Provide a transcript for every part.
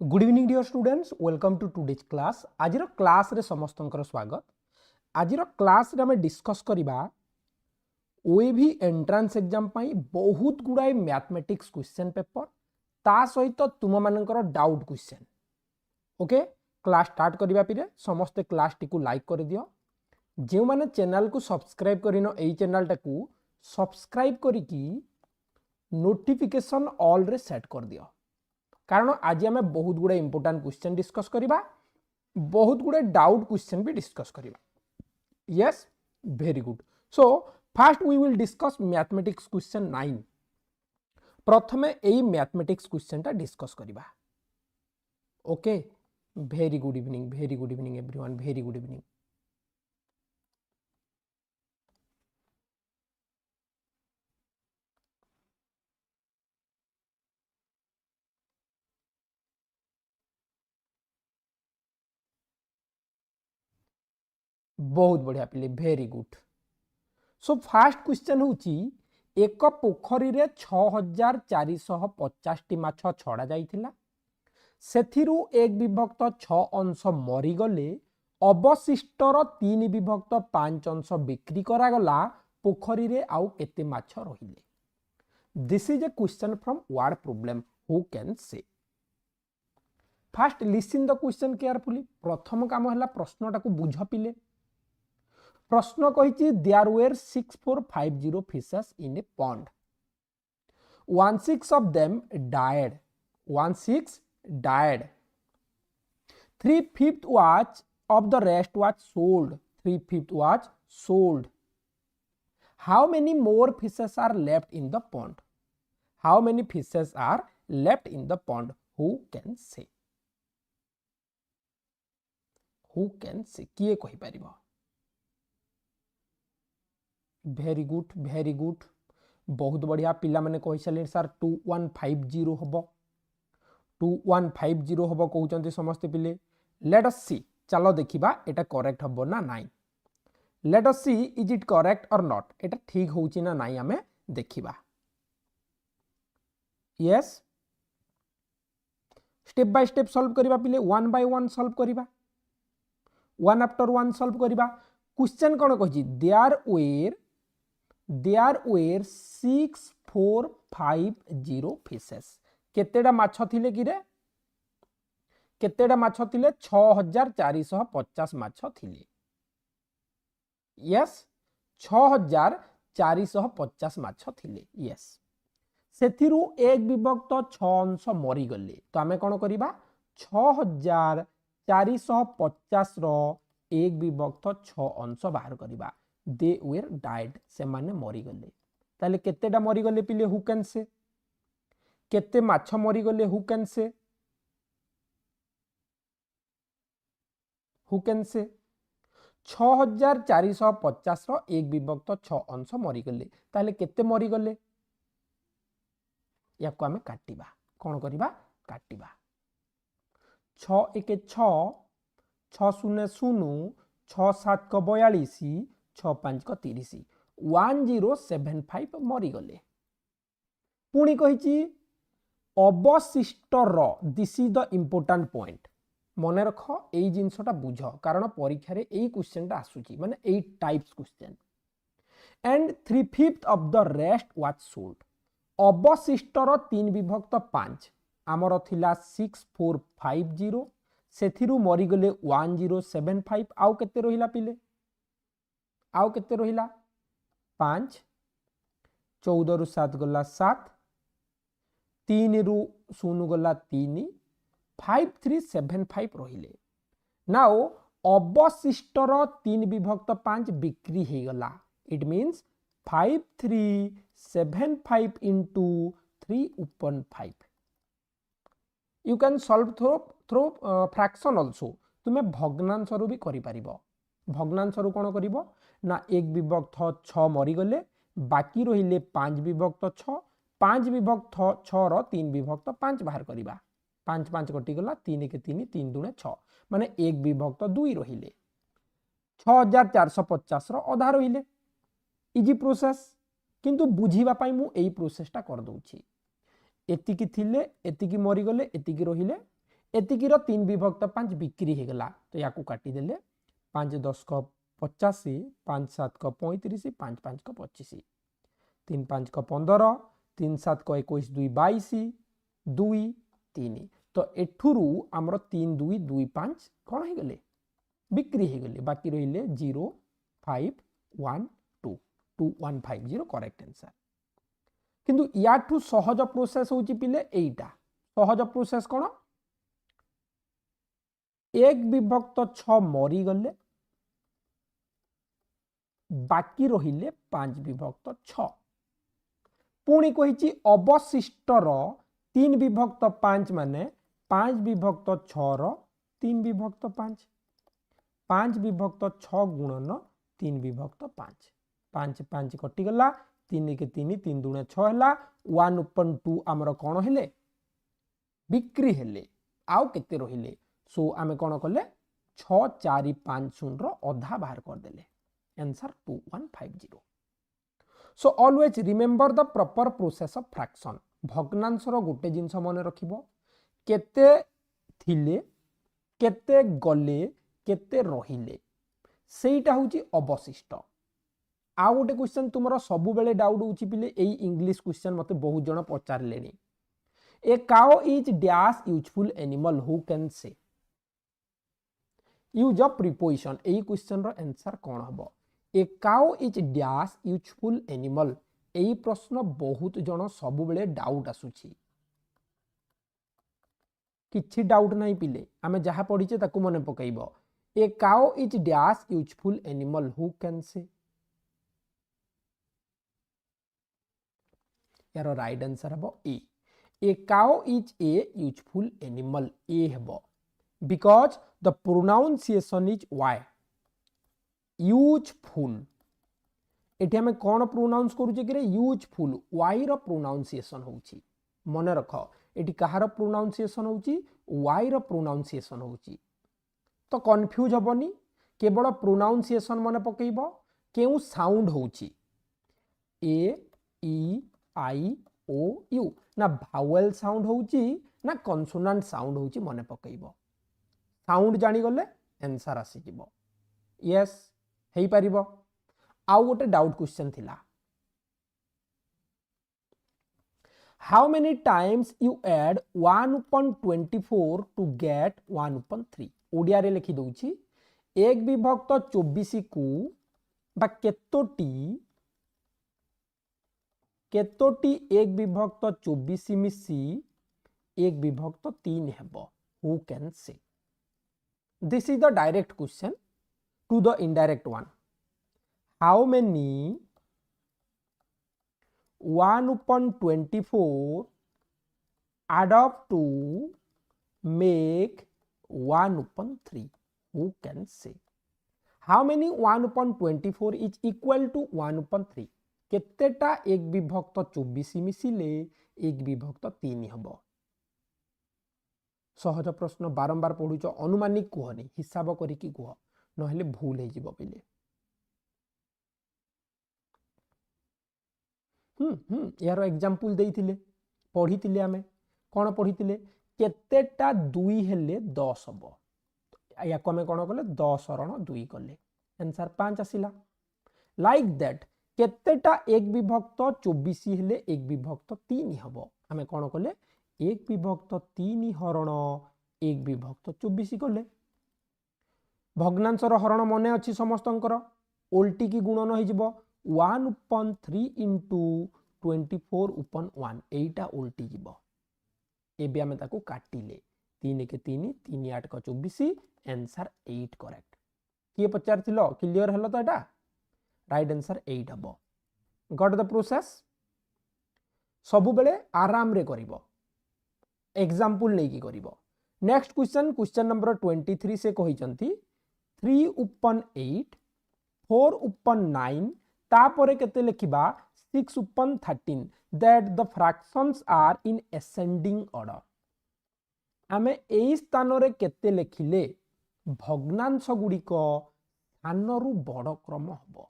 Good evening dear students, welcome to today's class. आज class रे समस्तंकर स्वागत। आज क्लास रे हमें डिस्कस करिबा ओएवी एंट्रांस एग्जाम पाई बहुत गुडाई मैथमेटिक्स क्वेश्चन पेपर ता सहित तुम मानकर doubt question. Okay, class start करिबा पिरे समस्त क्लास टी को लाइक कर दियो। जे माने चैनल को सब्सक्राइब करिनो एई चैनल टाकू सब्सक्राइब करिकी नोटिफिकेशन ऑल रे सेट कर दियो, कारण आज आम बहुत गुड़े इंपोर्टाट क्वेश्चन डिस्कस करवा, बहुत गुड़े डाउट क्वेश्चन भी डिस्कस करवा। Yes, very good. So first we will discuss mathematics question 9। प्रथमे एई मैथमेटिक्स क्वेश्चन टा डिस्कस करवा। Okay, very good evening everyone, very good evening. बहुत बढ़िया पिले, very good. So first question होची, एक पोखरी रे 6450 टी माछ छड़ा जाइथिला, सेथिरु 1/6 अंश मरीगले, अवशिष्टर 3/5 अंश बिक्री करागला, पोखरी रे आउ केते माछ रहिले। This is a question from word problem, who can say. First listen the question carefully. प्रथम काम है प्रश्नटा को बुझ पिले। प्रश्न कही there were 6450 fishes in a pond, 1/6 of them died, 1/6 died, 3/5 was of the rest was sold, 3/5 was sold. How many more fishes are left in the pond? How many fishes are left in the pond? Who can say? Who can say? किए कहि परिबो? Very good, very good, बहुत बढ़िया। पिला माने कहि सारे sir 2150 हबो, 2150 हबो कहउचंती समस्त पिले। लेट अस सी, चलो देखिबा एटा करेक्ट हबो ना नाइ। Let us see is it correct or not, एटा ठीक होउची ना नाइ हमें देखिबा। Yes, step by step solve करिबा पिले, वन बाय वन सॉल्व करिबा, वन आफ्टर वन सॉल्व करिबा। क्वेश्चन कोन कहि देयर वेर 6450 फिशेस। केतेडा माछ थिले कि रे? केतेडा माछ थिले? 6450 माछ थिले। यस, 6450 माछ थिले। यस, सेथिरु 1/6 अंश मरी गले, तो आमे कोन करिबा? 6450 रो 1/6 अंश बाहर करिबा। दे वेर डाइड, से माने मरी गले। ताले केतेडा मरी गले पिले? हु कैन से? केते माछ मरी गले? Who can say? Who can say? 6450 रो 1/6 अंश मरी गले, ताले केते मरी गले? या को आमे काटिबा। कोन करिबा? काटिबा। 6 1 6, 6 0 0, 6 7 को 42, 6 5 को 30, 1075 मरी गले। पुणी कहिची अवशिष्टर, this is the important point. मन रख एई जिनसटा बुझ, कारण परीक्षा रे एई क्वेश्चन टा आसुची, माने एई types question. And 3/5 of the rest was sold, अवशिष्टर 3/5 आमर थिला 6450, सेथिरु मरी गले 1075, आउ केते रहिला पिले? आउ केते रहिला? 5, 14 रु 7 गला 7, 3 रु 0 गला 3, 5375 रहिले। नाउ अवशिष्टर 3/5 बिक्री हे गला, it means 5375 into 3/5। You can solve through fraction also. तुम्हें भग्नांश भी करि परिबो। भग्नांश कोन करिबो ना 1/6 मरी गले, बाकी रहिले 5/6, 5/6 रो 3/5 बाहर करिबा। 5 5 कटि गला, 3 के 3, 3 दुणे 6, माने 1/2 रहिले। 6450 रो अधा रहिले। इजी प्रोसेस, किंतु बुझीबा पाई मु एई प्रोसेसटा कर दउची। एतिकी थिले, एतिकी मरी गले, एतिकी रहिले, एतिकीर 3 विभक्त 5 बिक्री हो गला तो या काटिदेले 5 10 को 85 5 7 को 35 5 5 को 25 3 5 को 15 3 7 को 21 2 22 2 3 तो एठुरु आमर 3 2 2 5 कौन हो गले बिक्री हो गले बाकी रहिले 0 5 1 2 2 1 5 0 करेक्ट आंसर किंतु याठू सहज प्रोसेस होची पिले एटा सहज प्रोसेस कौन 1 विभक्त 6 मरी गले बाकी रहिले 5 विभक्त 6 पुणी कही अवशिष्टर 3 विभक्त 5 माने 5 विभक्त 6 रो 3 विभक्त 5 5 विभक्त 6 गुणन 3 विभक्त 5 5 5 कटिगला 3 के 3 3 दुणे 6 है 1/2 आमर कौन हेले बिक्री हेले आउ केते रहिले सो आमे कौन कले 6 4 5 0 रो अधा बाहर कर देले answer 2150 so always remember the proper process of fraction भग्नांशर गोटे जिनस मन रखिबो केते थिले केते गले केते रहिले सेटा होची अवशिष्ट आ गोटे क्वेश्चन तुमरा सब बेले डाउट होची पिले एई इंग्लिश क्वेश्चन मते बहुत जण पचारलेनी a cow is dash useful animal who can say use of preposition एई क्वेश्चन रो आंसर कोन हबो a cow is dash useful animal एई प्रश्न बहुत जण सब बेले डाउट आसुची किछि डाउट नहीं पिले आमे जहा पढिचे ताकू मने पकइबो a cow is dash useful animal who can say यार राइट आंसर हबो a cow is a useful animal a हबो because the pronunciation is Y useful एठी हमें कौन प्रोनाउंस करूचे कि यूजफुल वाई रो प्रोनाउंसिएशन होउची मन रख एठी कहार प्रोनाउंसिएशन होउची वाई रो प्रोनाउंसिएशन होउची तो कंफ्यूज हबनी केवल प्रोनाउंसिएशन मन पकेइबो केउ साउंड होउची ए ई आई ओ यू ना भावेल साउंड होउची ना कॉन्सोनेंट साउंड होउची मन पकेइबो साउंड जानी गले आंसर आसी जिवो यस हेई परिबो आउ गोटे डाउट क्वेश्चन थिला how many times you add 1/24 to get 1/3 Odia रे लिखि दउची 1 विभक्त 24 को बा केतोटी 1 विभक्त 24 मिसी 1 विभक्त 3 हेबो हु कैन से this is the direct question to the indirect one how many 1/24 add up to make 1/3 who can say how many 1/24 is equal to 1/3 केतेटा 1 विभक्त 24 मिसिले 1 विभक्त 3 हबो सहज प्रश्न बारंबार पढुच अनुमानिक कहनी हिसाब करिकी कह नहले भूल है जीवो पिले यार एग्जांपल देइथिले पढिथिले आमे कोन पढिथिले केतेटा 2 हेले 10 हबो या को हमें कोन कले 10 रण 2 कले आंसर 5 आसिला लाइक दैट केतेटा 1 विभक्त 24 हेले 1 विभक्त 3 हबो हमें कोन कले 1 विभक्त 3 हरण 1 विभक्त 24 कले भग्नांशर हरण मने अच्छी समस्तंकर ओल्टी की गुणन हो जिवो 1/3 इंटू 24/1 एटा ओल्टी जिवो एबे हमें ताको काटिले 3 के 3 3 8 को 24 आंसर 8 करेक्ट किए पचार थिलो क्लियर हलो तो एटा राइट आंसर 8 हबो गॉट द प्रोसेस सबु बेले आराम रे करिवो एग्जांपल नै की करिवो नेक्स्ट क्वेश्चन नंबर 23 से कहिसंती 3/8 4/9 तापरे केते लिखिबा 6/13 that the fractions are in ascending order आमे एई स्थान रे केते लिखिले भग्नांश गुडी को स्थान रु बड़ क्रम हबो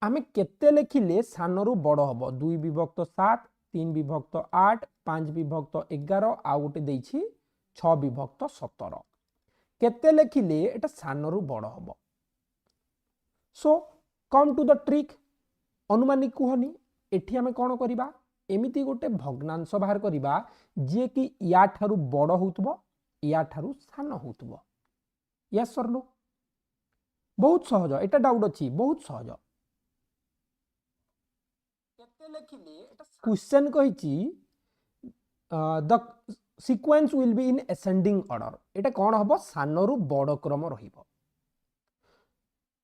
आमे केते लिखिले स्थान रु बड़ हबो 2 विभक्त 7 3 विभक्त 8 5 विभक्त 11 आउ गोटे देछि 6 विभक्त 17 केते लेखिले एटा सानरू बड़ हबो। सो कम टू द ट्रिक अनुमानिक कुहनी एठी आमे कोन करिबा एमिति गोटे भग्नांश बाहर करिबा जे कि या ठारू बड़ होतबो या ठारू सान होतबो। यस सर नो बहुत सहज एटा डाउट अछि बहुत सहज केते लेखिले एटा क्वेश्चन कहिछि the sequence will be in ascending order एटा कोन हबो सानरू बड़ क्रम रहिबो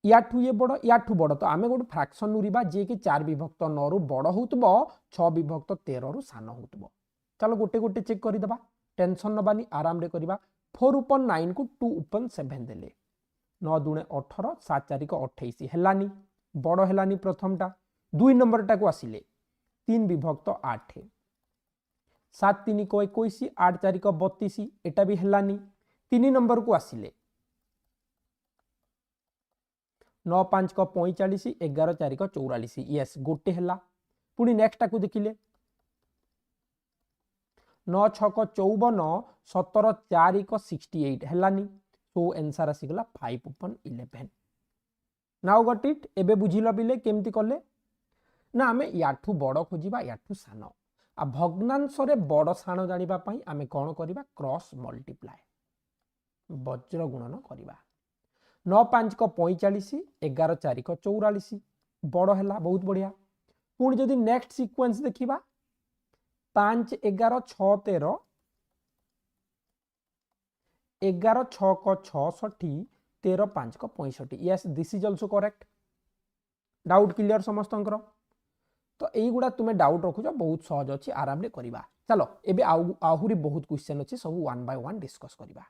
याठू ये बड़ याठू बड़ तो आमे गोटे फ्रैक्शन नुरिबा जे कि 4 विभक्त 9 रु बड़ होतबो 6 विभक्त 13 रु सान होतबो। चलो गोटे गोटे चेक करि दबा टेंशन नबानी आराम रे करिबा 4 upon 9 को 2 upon 7 देले 9 दुणे 18 7 4 को 28 हेलानी बड़ हेलानी प्रथमटा 2 नंबर टा को आसिले 3 विभक्त 8 7 3 को 21 8 4 को 32 एटा भी हेलानी 3 नंबर को आसिले 9 5 को 45 11 4 को 44 यस गोटे हेला पुनी नेक्स्ट को देखिले 9 6 को 54 17 4 को 68 हेलानी सो आंसर आसीगला 5 upon 11 नाउ गॉट इट एबे बुझिलो बिले केमती कले ना आमे याठू बड़ खोजिबा याठू सान आ भग्नांश रे बड़ सान जानिबा पई आमे कोन करिबा क्रॉस मल्टीप्लाई वज्र गुणन करिबा 9 5 को 45 11 4 को 44 बड़ हेला बहुत बढ़िया पुणी जदि नेक्स्ट सीक्वेंस देखिबा 5 11 6 13 11 6 को 66 13 5 को 65 yes this is also correct doubt clear समस्तंकर तो यही गुड़ा तुम्हें डाउट रखुच बहुत सहज अच्छी आराम रे करिबा। चलो एबे आहुरी बहुत क्वेश्चन अच्छी सब वन बाय वन डिस्कस करिबा।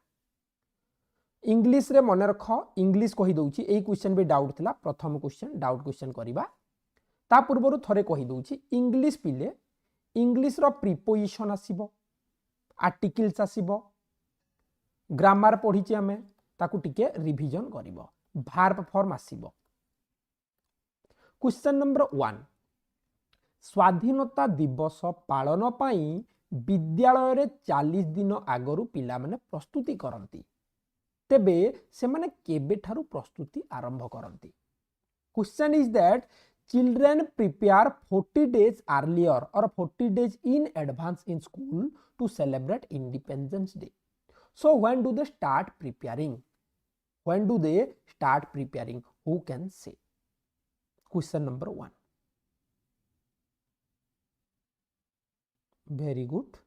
इंग्लिश रे मन रख इंग्लिश कहि दउची एई क्वेश्चन भी डाउट थिला प्रथम क्वेश्चन डाउट क्वेश्चन करिबा ता पूर्वरु थरे कहि दउची इंग्लिश पिले इंग्लिश रो प्रीपोजिशन आसीबो आर्टिकल्स आसीबो ग्रामर पढिची हमें ताकू टिके रिवीजन करिवो वर्ब फॉर्म आसीबो। क्वेश्चन नंबर 1 स्वाधीनता दिवस पालन पाई विद्यालय रे 40 दिन आगरु पिला माने प्रस्तुति करंती तेबे से माने केबे ठारू प्रस्तुति आरंभ करंती। Question is that children prepare 40 days earlier or 40 days in advance in school to celebrate Independence Day. So when do they start preparing? When do they start preparing? Who can say? Question number 1. Very good.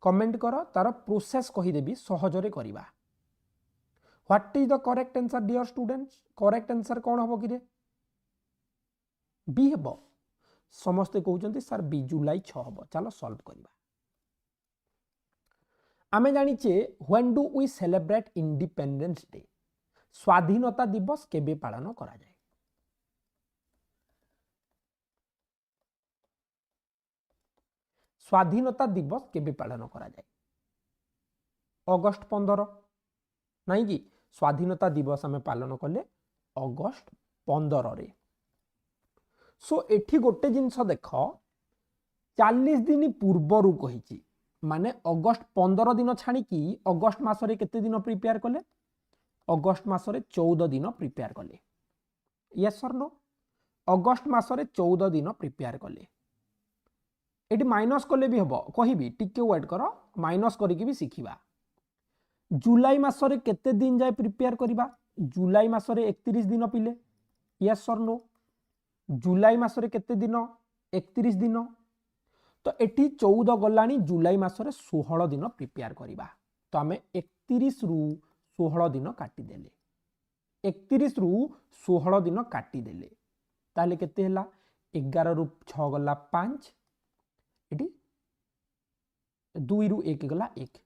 Comment करो तार process कही देबी सहजरे करिबा। What is the correct answer dear students? Correct answer कौन हबो कि रे? B हबो। समस्ते कहउचंती सर बी जुलाई 6 हबो। चलो सॉल्व करिबा। आमे जानिचे when do we celebrate Independence Day? स्वाधीनता दिवस केबे पालन करा जाए? स्वाधीनता दिवस केबे पालन करा जाए? अगस्त 15 नहीं कि स्वाधीनता दिवस आमे पालन कले अगस्त 15 रे। सो एठी गोटे जिनस देख 40 दिन पूर्वरु कहिची माने अगस्त 15 दिन छाणी कि अगस्त मासरे केते दिन प्रिपेयर कले अगस्त मासरे 14 दिन प्रिपेयर कले। यस सर नो अगस्त मासरे 14 दिन प्रिपेयर कले एटी माइनस कले भी हबो कहिबी टिके वेट करो माइनस करिकि भी सिखिबा। जुलाई मासरे केते दिन जाय प्रिपेयर करिबा जुलाई मासरे 31 दिन पिले। यस सर नो जुलाई मासरे केते दिन 31 दिन तो एटी 14 गलानी जुलाई मासरे 16 दिन प्रिपेयर करिबा तो आमे 31 रु 16 दिन काटी देले 31 रु 16 दिन काटी देले ताले केते हला 11 रु 6 गला 5 एटी 2 रु 1 गला 1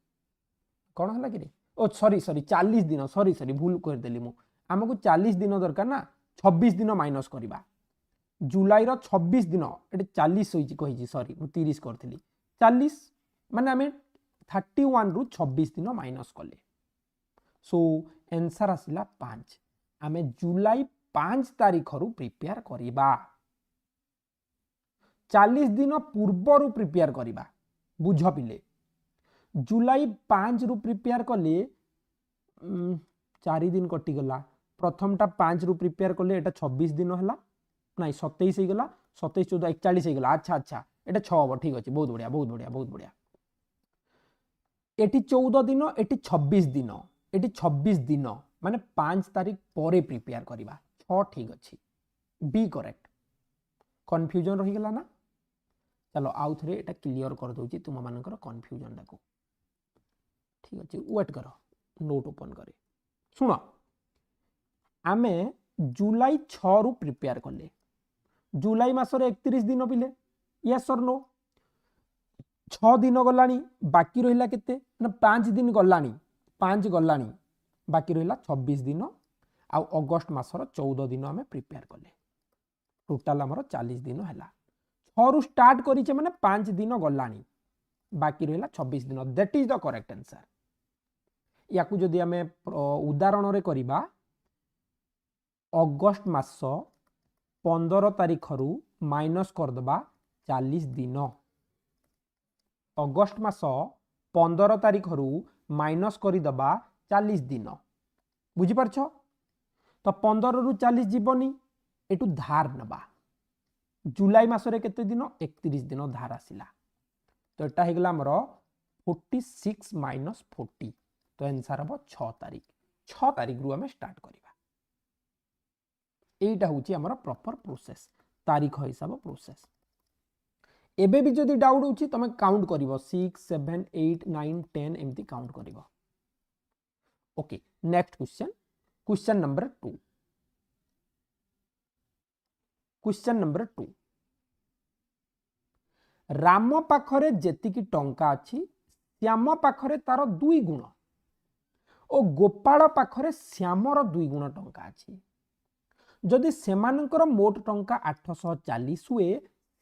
कौन हला कि ओ सॉरी 40 दिन सॉरी भूल कर देली मु हमको 40 दिन दरकार ना 26 दिन माइनस करिबा जुलाई रो 26 दिन एटे 40 होई कहि सॉरी मु 30 करथली 40 माने हमें 31 रु 26 दिन माइनस कले सो आंसर आसिला 5 हमें जुलाई 5 तारिख रु प्रिपेयर करिबा 40 दिन पूर्वर प्रिपेयर करवा बुझ पिले जुलाई 5 रु प्रिपेयर कले 4 दिन कटिगला प्रथमटा 5 रु प्रिपेयर कले एटा 26 दिन है ना 27 हो गला 27 14 41 हो गला अच्छा अच्छा एटा 6 हम ठीक अच्छे बहुत बढ़िया बहुत बढ़िया बहुत बढ़िया एटी 14 दिन एटी 26 दिन एटी 26 दिन माने 5 तारीख पर प्रिपेयर करवा 6 ठीक अच्छे बी करेक्ट कन्फ्यूजन रही गला ना चलो आउ थे एटा क्लियर कर दूची तुम मानकर कन्फ्यूजन टाको ठीक अच्छे वेट कर नोट ओपन करे सुन आमे जुलाई 6 रु प्रिपेयर कले जुलाई मासर 31 दिन पिले यस और नो 6 दिन गलानी बाकी रहिला केते ना 5 दिन गलानी 5 गलानी बाकी रहिला 26 दिन आ अगस्त मासर 14 दिन आमे प्रिपेयर कले टोटाल हमर 40 दिन हैला 6 रु स्टार्ट करिचे माने 5 दिन गलानी बाकी रहिला 26 दिन that is the correct answer याकू जदि आमे उदाहरण रे करिबा अगस्त मास 15 तारीख रु माइनस कर दबा 40 दिन अगस्त मास 15 तारीख रु माइनस करी दबा 40 दिन बुझी पारछ तो 15 रु 40 जीवनी एटू धार नबा जुलाई मासरे केते दिन 31 दिन धार आसिला तो एटा हे गला हमरो 46 माइनस 40 तो आंसर हम 6 तारीख रु हमें स्टार्ट करिबा एटा होची हमर प्रॉपर प्रोसेस तारीख हिसाब प्रोसेस एबे भी जदि डाउट होची तमे काउंट करिवो 6 7 8 9 10 एमती काउंट करिवो okay next question number 2 question number 2 Ram पाखरे जेतिकी टंका अछि श्याम पाखरे तार 2 गुण ओ गोपाल पाखरे श्यामर 2 गुण टंका अछि जदि सेमानकर मोट टंका 840 हुए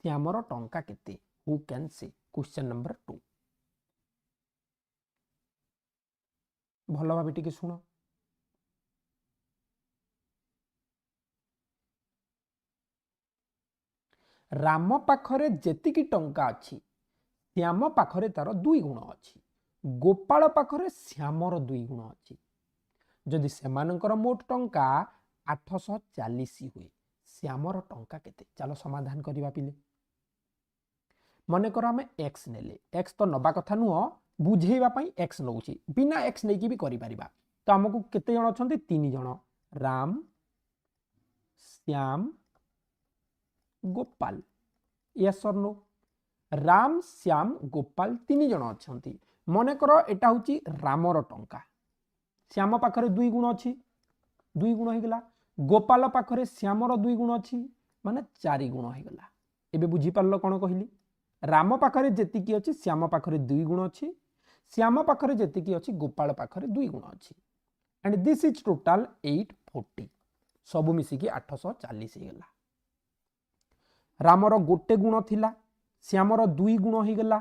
श्यामर टंका केते who can say question number 2 भलो भाबे टिके सुनो राम पाखरे जेतिकी टंका अछि श्याम पाखरे तार 2 गुण अछि गोपाल पाखरे श्यामर 2 गुण अछि जदि सेमानकर मोट टंका 840 हुए श्यामर टंका केते चलो समाधान करबा पिले मने कर आमे x नेले x तो नबा कथा नुह बुझेबा पई x नउची बिना x नै की भी करि परिबा तो हमकु केते जण अछंती 3 जण राम श्याम गोपाल यस और नो राम श्याम गोपाल 3 जण अछंती मने कर एटा होची रामर टंका श्याम पाखरे 2 गुण अछि 2 गुण हे गला गोपाल पाखरे श्यामर 2 गुण अछि माने 4 गुण हे गला एबे बुझी पारलो कोन कहिली राम पाखरे जेतिकी अछि श्याम पाखरे 2 गुण अछि श्याम पाखरे जेतिकी अछि गोपाल पाखरे 2 गुण अछि एंड दिस इज टोटल 840 सब मिसी की 840 हे गला रामर गोटे गुण थिला श्यामर 2 गुण हे गला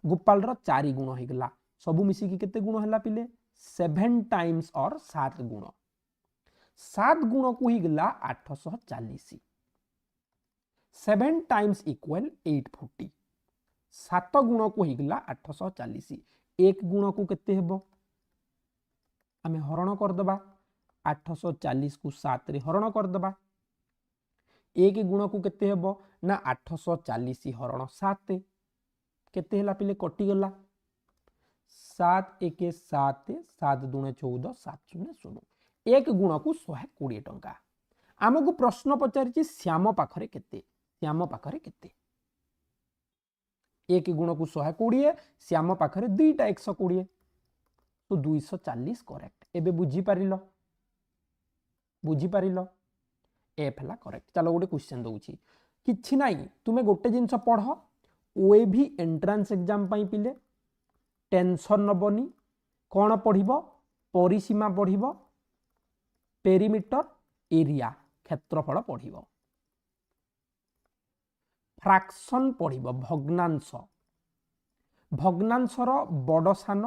गोपाल रो 4 गुण हे गला सब मिसी की केते गुण हला पिले 7 टाइम्स और 7 गुण 7 गुण को ही गला 840 7 टाइम्स इक्वल 840 7 गुण को ही गला 840 एक गुण को केते हेबो आमे हरण कर दबा 840 को 7 रे हरण कर दबा एक गुण को केते हेबो ना 840 हरण 7 केते हला पिले कटि गला 7 1 7 7 2 14 7 0 0 एक गुण को 120 टंका आमको प्रश्न पचारि श्याम पाखरे केते श्याम पाखरे केते एक गुण को 120 श्याम पाखरे दुईटा 120 तो 240 करेक्ट एबे बुझी पारिलो एफ हला करेक्ट चलो गोटे क्वेश्चन दउची किछि नाही तुमे गोटे जिंस पढ़ ओएवी एंट्रांस एग्जाम पई पिले टेंशन नबनी कौन पढ़िबो परिसीमा पढ़िबो पेरीमीटर एरिया क्षेत्रफल पढ़िबो फ्रैक्शन पढ़िबो भग्नांश भग्नांशर बड़ सान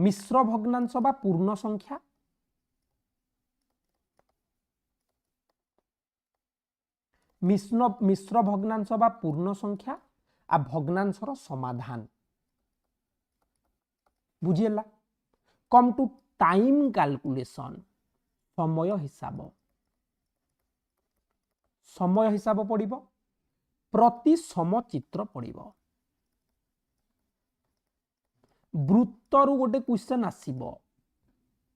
मिश्र भग्नांश बा पूर्ण संख्या मिश्र भग्नांश बा पूर्ण संख्या आ भग्नांशर समाधान बुझीला। कम टू टाइम कैलकुलेशन समय हिसाब पड़िबो प्रति समचित्र पड़िबो वृत्तरु गोटे क्वेश्चन आसीबो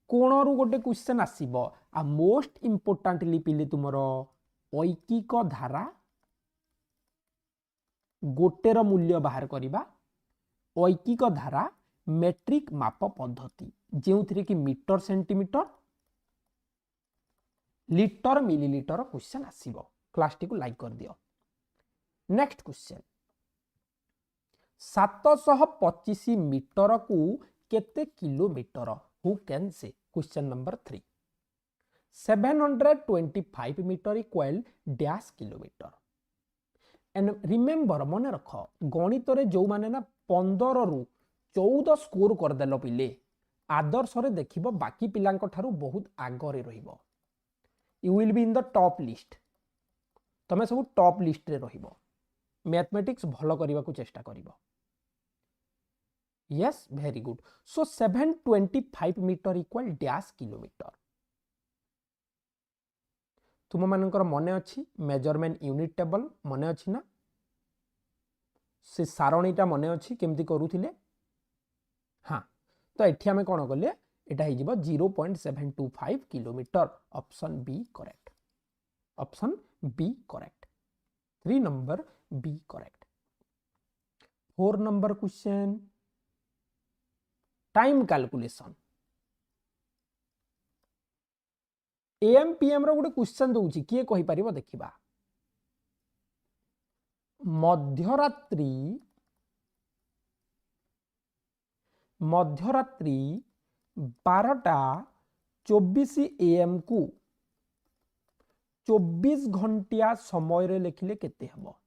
कोणरु गोटे क्वेश्चन आसीबो आ मोस्ट इंपोर्टेंटली पिले तुमरो ऐकिक धारा गोटेर मूल्य बाहर करिबा ऐकिक धारा मेट्रिक माप पद्धति जेउथिरे कि metre centimetre litre millilitre question आसीबो। क्लास टी को लाइक कर दियो। नेक्स्ट क्वेश्चन 725 मीटर को केते kilometre who can say question number 3 725 metre equal dash kilometre and remember मन रख गणित रे जो माने ना 15 रु 14 स्कोर कर देलो पिले आदर्श रे देखिबो बाकी पिलांक ठारू बहुत आगरे रहिबो you will be in the top list तमे सब टॉप लिस्ट रे रहिबो मैथमेटिक्स भलो करबा को चेष्टा करिबो। Yes very good. So 725 metre equal dash kilometre तुम मानकर मने अच्छी मेजरमेंट यूनिट टेबल मने अच्छी ना से सारणीटा मने अच्छी केमती करूथिले। हाँ तो एठी हमें कौन कले एटा ही जीवो 0.725 kilometre option B correct option B correct 3 number B correct. 4 number question time calculation AM PM रो गोटे क्वेश्चन दउची किए कहि परिबो देखिबा मध्यरात्रि 12:24 एएम को 24 घंटिया समय रे लिखिले केते हबो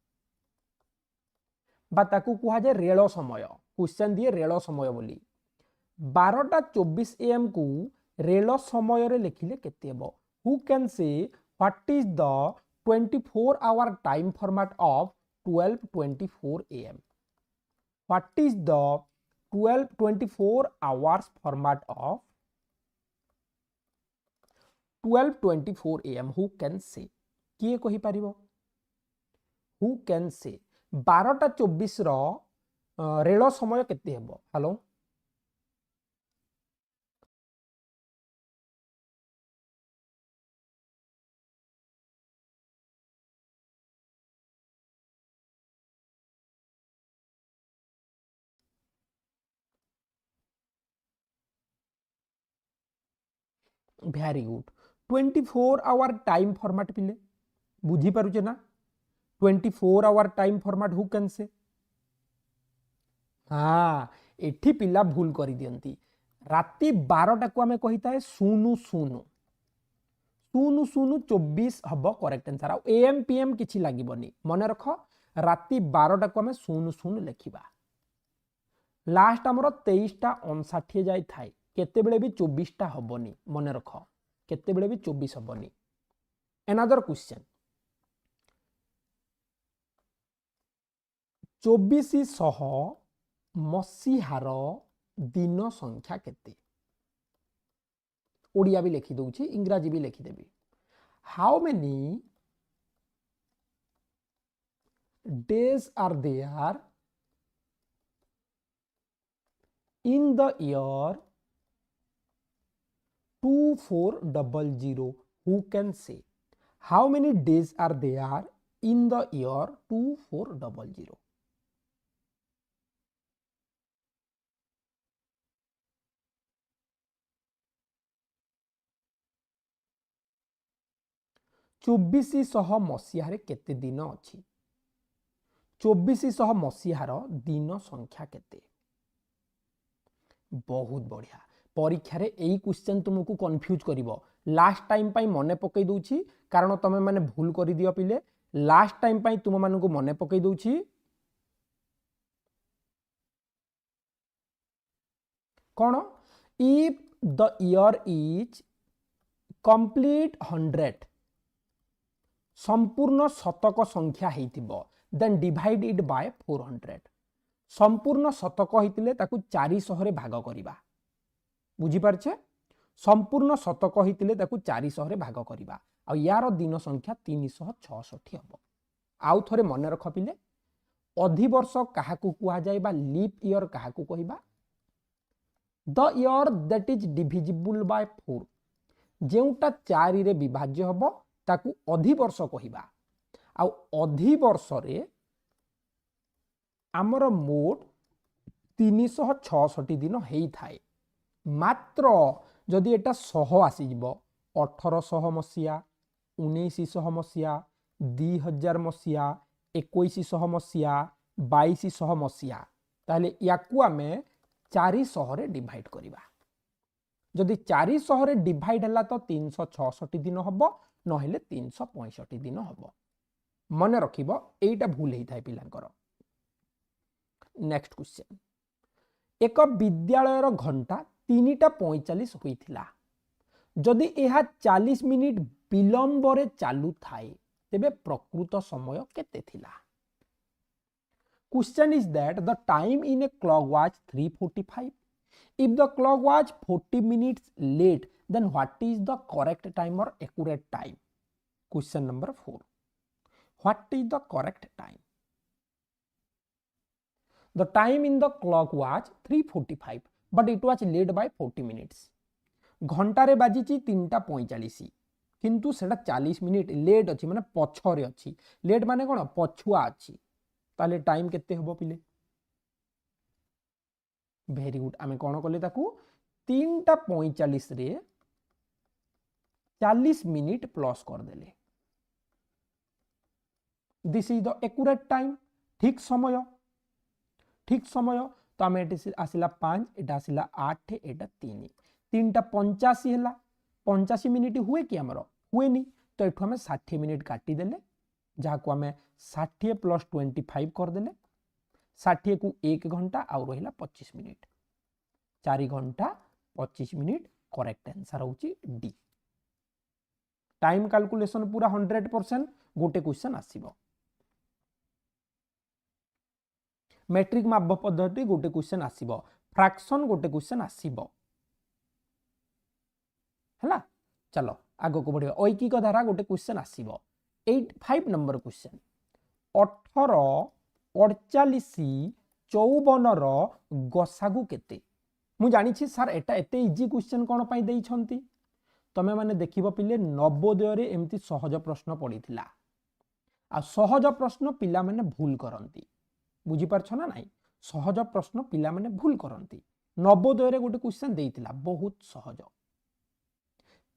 बा ताकू कुहा जाय रेल समय क्वेश्चन दिए रेल समय बोली 12:24 एएम को रेल समय रे लिखिले केते हबो who can say what is the 24 hour time format of 12:24 AM what is the 24 hours format of 12:24 am who can say किए कहि परिबो who can say 12:24 रो रेल समय केते हेबो hello very good 24 hour time format पिले बुझी पारुचे ना 24 hour time format who can say हाँ एठी पिला भूल करी दियंती राती 12टा को हमें कहिता है सुनु सुनु सुनु सुनु 24 हबो करेक्ट आंसर आ एएम पीएम किछि लागिबनी मने रख राती 12टा को हमें सुनु सुनु लेखिबा लास्ट हमरो 23टा 59 जाई थाई केते बेले भी 24टा हबनी मने रख केते बेले भी 24 हबनी। अनदर क्वेश्चन 2400 मसीहार दिन संख्या केते ओडिया भी लिखि दउछि इंग्रजी भी लिखि देबी how many days are there in the year 2400 who can say how many days are there in the year 2400 2400 मसीहारे केते दिन अछि 2400 मसीहार दिन संख्या केते बहुत बढ़िया परीक्षा रे एई क्वेश्चन तुमको कंफ्यूज करिवो लास्ट टाइम पाई मने पकई दउछि कारण तमे माने भूल करि दियो पिले लास्ट टाइम पाई तुम मानकु मने पकई दउछि कोन if the year is complete 100 संपूर्ण शतक संख्या हेतिबो देन डिवाइड इट बाय 400 संपूर्ण शतक हेतिले ताकू 400 रे भाग करिबा बुझी पारछे संपूर्ण शतक हेतिले ताकू 400 रे भाग करिबा आ यार दिन संख्या 366 हबो आउ थरे मन रख पिले अधिवर्ष काहाकू कुआ जाय बा लीप ईयर काहाकू कहिबा the year that is divisible by 4 जेउटा 4 रे विभाज्य हबो ताकू अधिवर्ष कहिबा आ अधिवर्ष रे आमर मोट 366 दिन हेई थाए मात्र जदि एटा 100 आसी जिवो 1800 मसिया 1900 मसिया 2000 मसिया 2100 मसिया 2200 मसिया ताले याकू आमे 400 रे डिवाइड करिबा जदि 400 रे डिवाइड हला तो 366 दिन हबो नहेले 365 दिन हबो मन रखिबो एटा भूल हेई थाए पिलांकर नेक्स्ट क्वेश्चन एक विद्यालयर घंटा 3:45 होइथिला जदि एहा 40 मिनिट विलंब रे चालू थाए तेबे प्रकृत समय केते थिला question is that the time in a clock was 3:45 if the clock was 40 minutes late then what is the correct time or accurate time question number 4 what is the correct time the time in the clock was 3:45 but it was late by 40 minutes घंटा रे बाजिची 3:45 किंतु सेटा 40 minute late अछि माने पछरे अछि late माने कोन पछुआ अछि ताले टाइम केते हबो पिले वेरी गुड आमे कोन कले ताकू 3:45 रे 40 मिनिट प्लस कर देले this is the accurate time ठीक समय तो आमे एटे आसिला 5 एटा आसिला 8 एटा 3 3:85 हैला 85 मिनिट हुए कि हमरो हुए नी तो एठो हमें 60 मिनिट काटी देले जहा को हमें 60 प्लस 25 कर देले 60 को 1 घंटा और रहिला 25 मिनिट 4 घंटा 25 मिनिट करेक्ट आंसर होची डी टाइम कैलकुलेशन पूरा 100% गोटे क्वेश्चन आसीबो मैट्रिक माप पद्धति गोटे क्वेश्चन आसीबो फ्रैक्शन गोटे क्वेश्चन आसीबो हला चलो आगो को बढ़िया ऐकिक धारा गोटे क्वेश्चन आसीबो 5 नंबर क्वेश्चन 18 48 54 रो गसागु केते मु जानि छी सर एटा एते इजी क्वेश्चन कोन पई देई छंती तमे माने देखिबो पिले नवोदय रे एमती सहज प्रश्न पड़ीथिला आ सहज प्रश्न पिला माने भूल करंती बुझी पारछ ना नाही सहज प्रश्न पिला माने भूल करंती नवोदय रे गोटे क्वेश्चन देइथिला बहुत सहज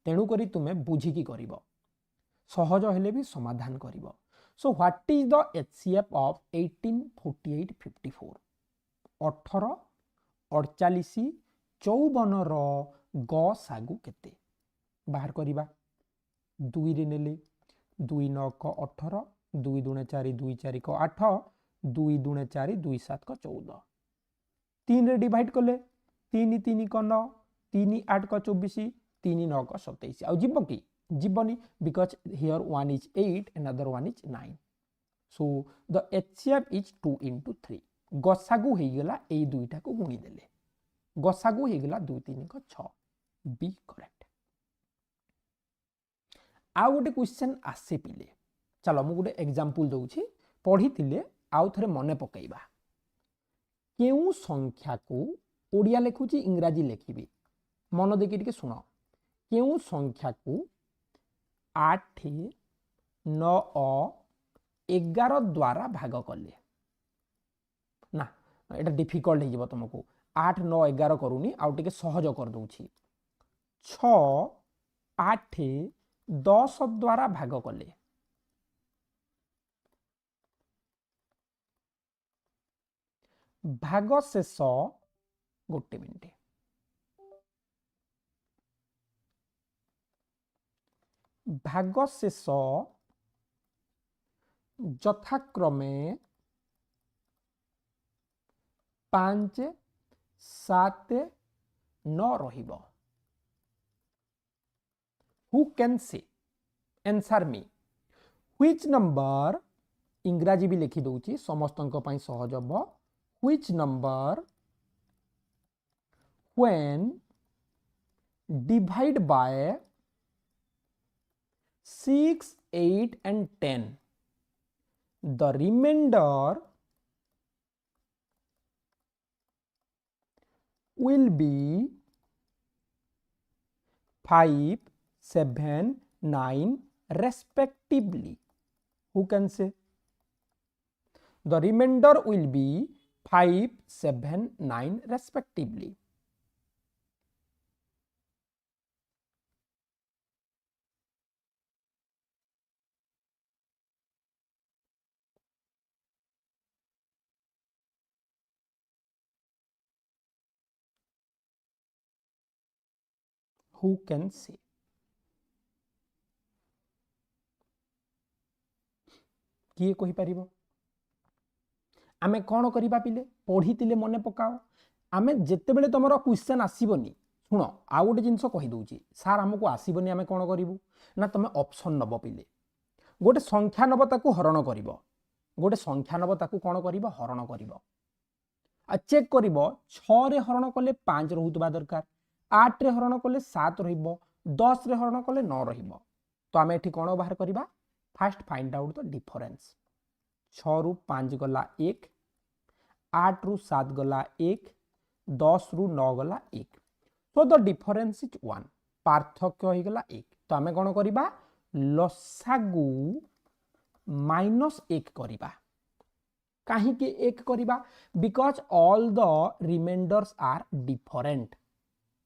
तेणु करी तुमे बुझी की करिवो सहज हेले भी समाधान करिवो so what is the HCF of 18 48 54 18 48 54 रो गसागु केते बाहर करिबा 2 रे नेले 2 9 को 18 2 दुणे 4 2 4 को 8 2 दुणे 4 2 7 को 14 3 रे डिवाइड कले 3 3 को 9 3 8 को 24 3 9 को 27 आ जिवो की जीवनी because here one is 8 another one is 9 so the HCF is 2 into 3 गसागु हे गेला ए दुईटा को गुणी देले गसागु हे गेला 2 3 को 6 बी करेक्ट आ गोटे क्वेश्चन आसे पिले चलो मु गोटे एग्जांपल दउछि पढितिले आउ थरे मने पकाइबा केउ संख्या को ओडिया लेखुछि इंग्रजी लेखिबी मन देखि टिके सुनो केउ संख्या को 8 9 11 द्वारा भाग कले ना एटा डिफिकल्ट हो तुमको 8 9 11 करूनी आउ टिके सहज कर दूची 6 8 10 द्वारा भाग कले भाग शेष गोटे मिनिट भाग शेष यथाक्रमे 5 7 9 रहिबो who can say answer me which number इंग्राजी भी लिखि दउची समस्तंक पई सहज हबो which number when divide by 6 8 and 10 the remainder will be 5 7 9 respectively. Who can say? The remainder will be 5 7 9 respectively. Who can say? किए कहि परिबो आमे कौन करिबा पिले पढ़ी मने पकाओ आमे जेते बेले तुमरो क्वेश्चन आसीबनी सुनो आ गोटे जिनस कहि दउची सार हमको आसीबनी आमे कौन करिवु ना तुमे ऑप्शन नब पिले गोटे संख्या नब ताकू हरण करिवो गोटे संख्या नब ताकू कौन करिवो हरण करिवो आ चेक करिवो 6 रे हरण कले 5 रहुतबा दरकार 8 रे हरण कले 7 रहिबो 10 रे हरण कले 9 रहिबो तो आमे एठी कौन बाहर करिबा fast find out the difference 6 रु 5 गला 1 8 रु 7 गला 1 10 रु 9 गला 1 सो द डिफरेंस इज 1 पार्थक्य हो गला 1 तो आमे कौन करिबा लसागु -1 करिबा काहे के 1 करिबा because all the reminders are different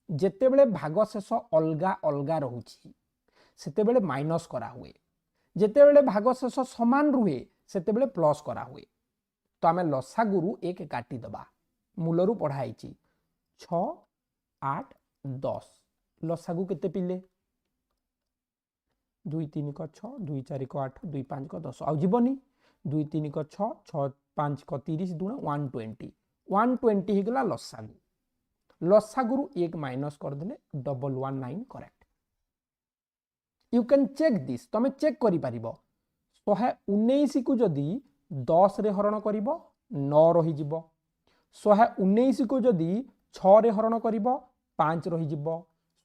जेते बेले भाग शेष अलगा अलगा रहउची सेते बेले माइनस करा हुए जेते बेले भाग शेष समान रुहे सेते बेले प्लस करा हुए तो आमे लसागुरु 1 काटी दबा मूलरू पढ़ाई 6 8 10 लसागु केते पिले 2 3 को 6 2 4 को 8 2 5 को 10 आउ जीवनी 2 3 को 6 6 5 को 30 दुना 120 120 हिगला लसागु लसागुरु 1 माइनस कर देले 119 correct you can check this तमे चेक करि परिबो 119 को जदी 10 रे हरण करिवो 9 रही जिवो 119 को जदी 6 रे हरण करिवो 5 रही जिवो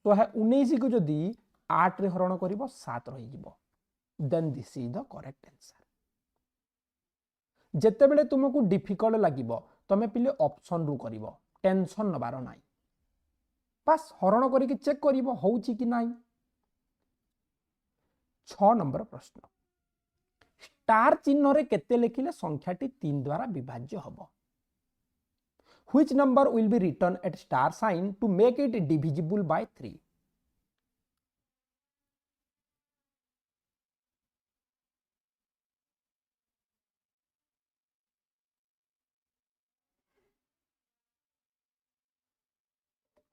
119 को जदी 8 रे हरण करिवो 7 रही जिवो then this is the correct answer जेते बेले तुमको डिफिकल्ट लागिवो तमे पिले ऑप्शन रु करिवो टेंशन नबार नाही बस हरण करिके चेक करिवो होउची कि नाही 6 नंबर प्रश्न स्टार चिन्ह रे केते लिखिले संख्याटी 3 द्वारा विभाज्य हबो which number will be written at star sign to make it divisible by 3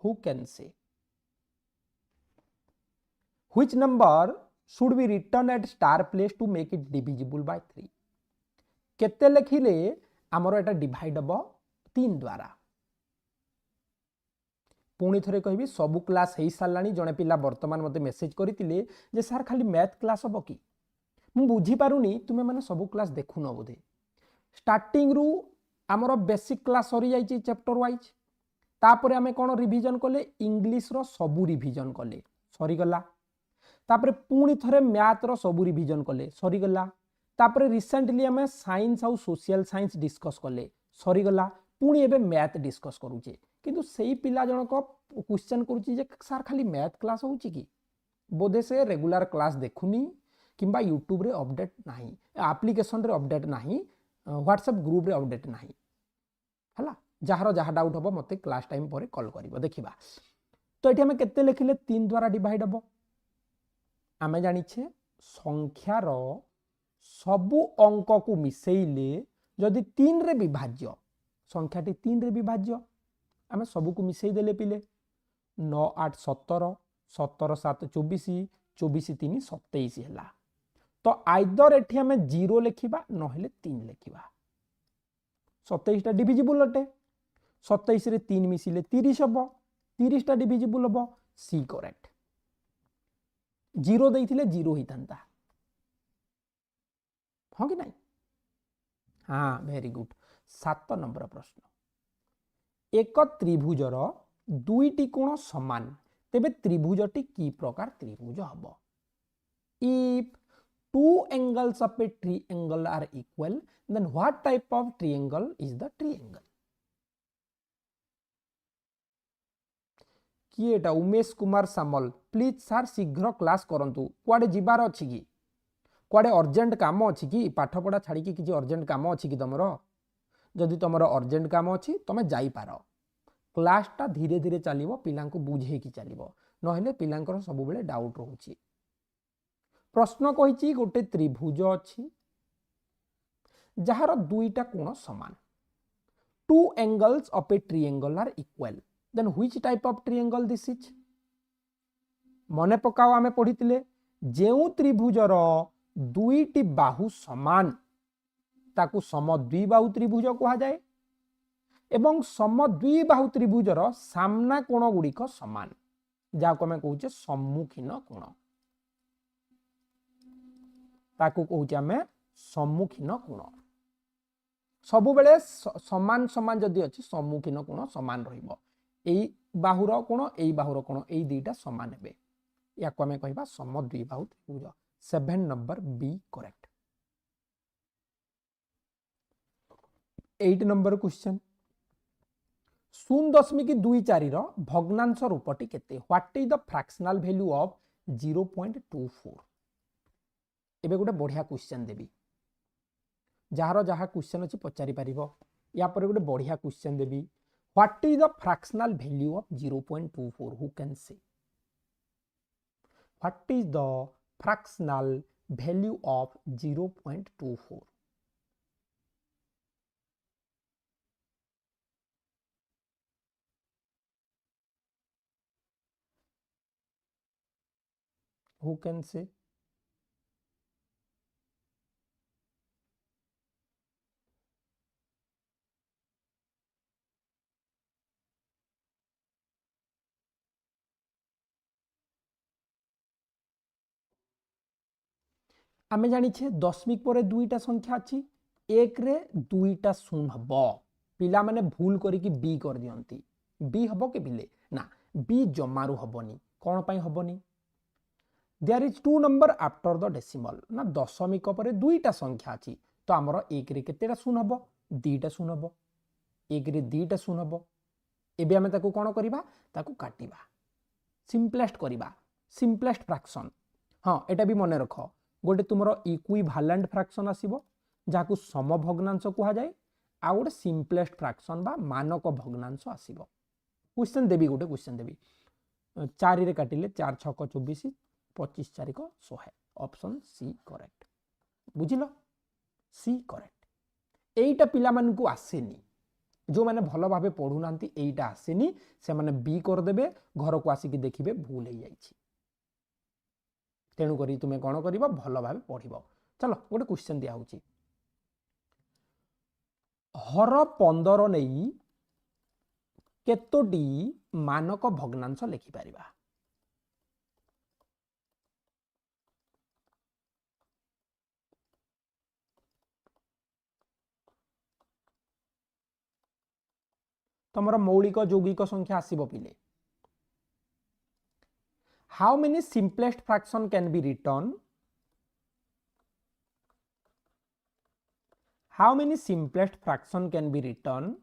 who can say which number should be written at star place to make it divisible by 3 केते लिखिले हमरो एटा divide हबो 3 द्वारा पुणी थरे कहबी सबु क्लास हेई सालानी जने पिला वर्तमान मते मेसेज करितिले जे सर खाली मैथ क्लास हबो की मु बुझी पारुनी तुमे माने सबु क्लास देखु न बोधे स्टार्टिंग रु हमरो बेसिक क्लास सरी जाईची चैप्टर वाइज तापरे आमे कोन रिवीजन कले इंग्लिश रो सबु रिवीजन कले सरी गला तापरे पुणी थरे मैथ रो सबु रिवीजन कले सरी गला तापरे रिसेंटली आमे साइंस आउ सोशल साइंस डिस्कस कले सरी गला पुणी एबे मैथ डिस्कस करूचे किंतु सेही पिला जनक क्वेश्चन करूची जे सर खाली मैथ क्लास होउची की बोधे से रेगुलर क्लास देखुनी किंबा यूट्यूब रे अपडेट नाही एप्लीकेशन रे अपडेट नाही व्हाट्सएप ग्रुप रे अपडेट नाही हला जहार जहा डाउट हबो मते क्लास टाइम परे कॉल करिवो देखिबा तो एठी हमें केते लिखिले 3 द्वारा डिवाइड हबो आमे जानि छे संख्या रो सबु अंक को मिसेइले जदि 3 रे विभाज्य संख्याटी 3 रे विभाज्य आमे सबु को मिसेइ देले पिले 9 8 17 17 7 24 24 3 27 हैला तो आइदर एठी हमें 0 लिखिबा न हेले 3 लिखिबा 27 टा डिविजिबल अटे 27 रे 3 मिसिले 30 हबो 30 टा डिविजिबल हबो सी करेक्ट 0 देइथिले 0 हितांता हाँ कि नहीं? हाँ, वेरी गुड। 7 नंबर प्रश्न, एक त्रिभुजर दुईटी कोण समान तेबे त्रिभुजटी की प्रकार त्रिभुज hub? If two angles of a triangle are equal, then what type of triangle is the triangle? किए एटा? उमेश कुमार सामल, प्लीज सर शीघ्र क्लास करंतु। कुआडे जिबार अछि कि? कुआडे अर्जेंट काम अछि कि? पाठ पढ़ा छाड़ी कि किछि अर्जेंट काम अछि कि तमरो? जदि तमरो अर्जेंट काम अछि तमे जाई पारो। क्लासटा धीरे धीरे चलिबो, पिलांको बुझे कि चलिबो, नहेले पिलांकर सब बेले डाउट रहउछि। प्रश्न कहिछि गोटे त्रिभुज अछि जहार दुईटा कोण समान, two angles of a triangle are equal, then which type of triangle this is? मने पकाओ, आमे पढ़िथिले जेउ त्रिभुजर दुईटी बाहु समान ताकू समद्विबाहु त्रिभुज कहा जाए एवं समद्विबाहु त्रिभुजर सामना कोण गुड़िक समान, जाको आमे कहूचे सम्मुखीन कोण, ताकू कहूचे आमे सम्मुखीन कोण। सबु बेले समान समान जदि अछि सम्मुखीन कोण समान रहिबो। एई बाहुर कोण एई बाहुर कोण एई दुईटा समान हेबे, याको आमे कहिबा समद्विबाहु त्रिभुज। 7 number B correct. 8 number question, 0.24 भग्नांश रूपटी केते? What is the fractional value of 0.24? एबे गोटे बढ़िया क्वेश्चन देबी, जार जहा क्वेश्चन अच्छी पचारि पारिबो। या पर गोटे बढ़िया question Devi, what is the fractional value of 0.24? Who can say? What is the fractional value of 0.24? Who can say? आमे जानिछे दशमिक पर दुईटा संख्या अच्छी, एक रे दुईटा शून्य हब। पिला माने भूल करिकी बी कर दियंती। बी हब के बिले ना, बी जमारू हबनी। कौन पाई हबनी? There is 2 number after the decimal ना, दशमिक पर दुईटा संख्या अच्छी तो आमर एक रे केतेटा शून्य हब? दुईटा शून्य हब। एक रे दुईटा शून्य हब। एबे आमे ताकू कोन करिबा? ताकू काटिबा, सिंपलेस्ट करिबा, सिंपलेस्ट फ्रैक्शन। हाँ, एटा भी मने रख, गोटे तुमरो इक्विवेलेंट फ्रैक्शन आसीबो जाकू समभग्नांश कहा जाए, आ गोटे सिंपलेस्ट फ्रैक्शन बा मानक भग्नांश आसीबो। क्वेश्चन देबी, गोटे क्वेश्चन देबी, 4 रे काटिले 4 6 24, 25 4 100। Option C correct. बुझिलो? C correct. एईटा पिला मानकू आसेनी, जो माने भलो भाबे पढु नांती एईटा आसेनी, से माने बी कर देबे, घर को आसी कि देखिबे भूल हे जाईछि। तेणु करी तुमे कौन करिबो? भलो भाबे पढ़िबो। चलो गोटे क्वेश्चन दिया होची, हर 15 नेई केतोटी मानक भग्नांश लिखि पारिबा? तमरा मौलिक यौगिक संख्या आसीबो पिले। How many simplest fraction can be written? How many simplest fraction can be written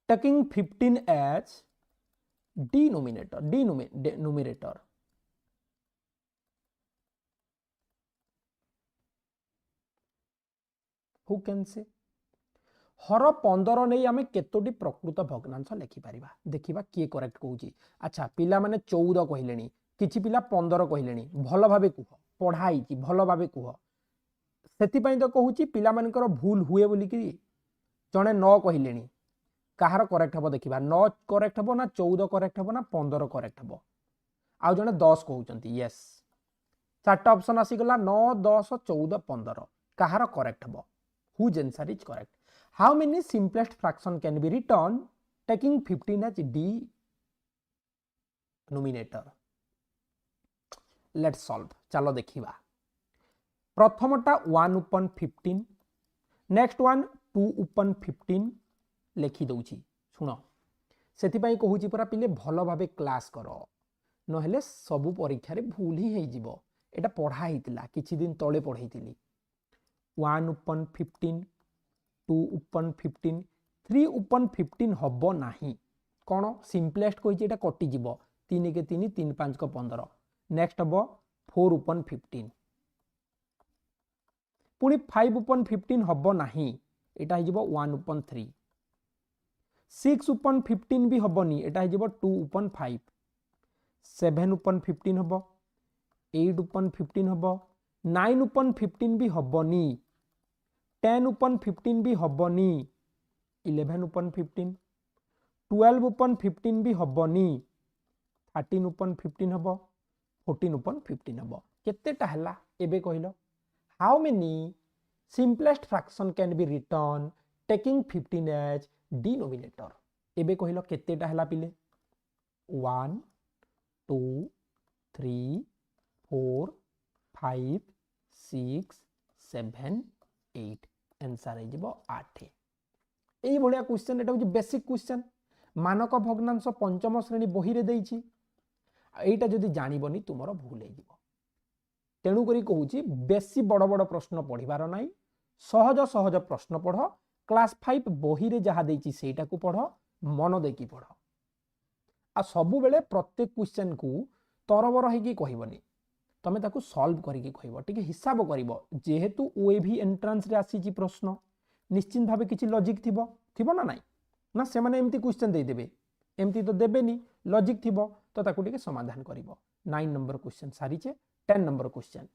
taking 15 as numerator? Who can say? हर 15 नहीं आमे केतोटी प्रकृत भग्नांश लिखि पारिबा? देखिबा किए करेक्ट कहूची। अच्छा, पिला माने 14 कहिलेनी, किछि पिला 15 कहिलेनी। भलो भाबे कुह, पढ़ाई कि भलो भाबे कुह। सेति पई तो कहूची पिला मानकर भूल हुए बोली कि जणे 9 कहिलेनी, कहार करेक्ट हबो देखिबा। 9 करेक्ट हबो ना 14 करेक्ट हबो ना 15 करेक्ट हबो? आ जणे 10 कहउचंती। यस, चारटा ऑप्शन आसी गला 9 10 14 15, कहार करेक्ट हबो? Whose answer is correct? How many simplest fraction can be written taking 15 as d numerator? Let's solve चलो देखिबा प्रथमटा 1/15 नेक्स्ट वन 2/15 लिखि दउची सुनो सेथिपाई कहूची पूरा पिले भल भाबे क्लास करो नहेले सबु परीक्षा रे भूल ही हेई जिवो एटा पढ़ा हेतिला किछि दिन तळे पढैतिली 1/15 2/15 3/15 हबो नाही कोन सिंपलेस्ट कहिछि एटा कटि जिवो 3 के 3 3 5 को 15 नेक्स्ट हबो 4/15 पुणी 5/15 हबो नाही एटा हिजिबो 1/3 6/15 भी हबोनी एटा हिजिबो 2/5 7/15 हबो 8/15 हबो 9/15 भी हबोनी 10/15 भी हबोनी 11/15 12/15 भी हबोनी 13/15 हबो 14/15 हबो केतेटा हला एबे कहिलो how many simplest fraction can be written taking 15 as denominator एबे कहिलो केतेटा हला पिले 1 2 3 4 5 6 7 8 आंसर है जिवो 8 एई भलिया क्वेश्चन एटा होची बेसिक क्वेश्चन मानक भग्नांश पंचम श्रेणी बही रे देइछि एटा जदी जानिबोनी तुमरो भूल हे जिवो तेणु करी कहूची बेसी बड़ बड़ प्रश्न पढ़िबार नाही सहज सहज प्रश्न पढ़ क्लास 5 बही रे जहा देइछि सेटा को पढ़ मन देकी पढ़ आ सबु बेले प्रत्येक क्वेश्चन को तरबर हेकी कहिबनी तमे ताकू सॉल्व करिके कहिबो ठीक हिसाब करिवो जेहेतु ओएवी एंट्रेंस रे आसी प्रश्न निश्चित भाबे किछि लॉजिक थिबो ना नाही ना से माने एम्ति क्वेश्चन दे देबे एम्ति तो देबेनी लॉजिक थिबो तो ताकू टिके समाधान करिवो 9 नंबर क्वेश्चन सारीचे 10 number question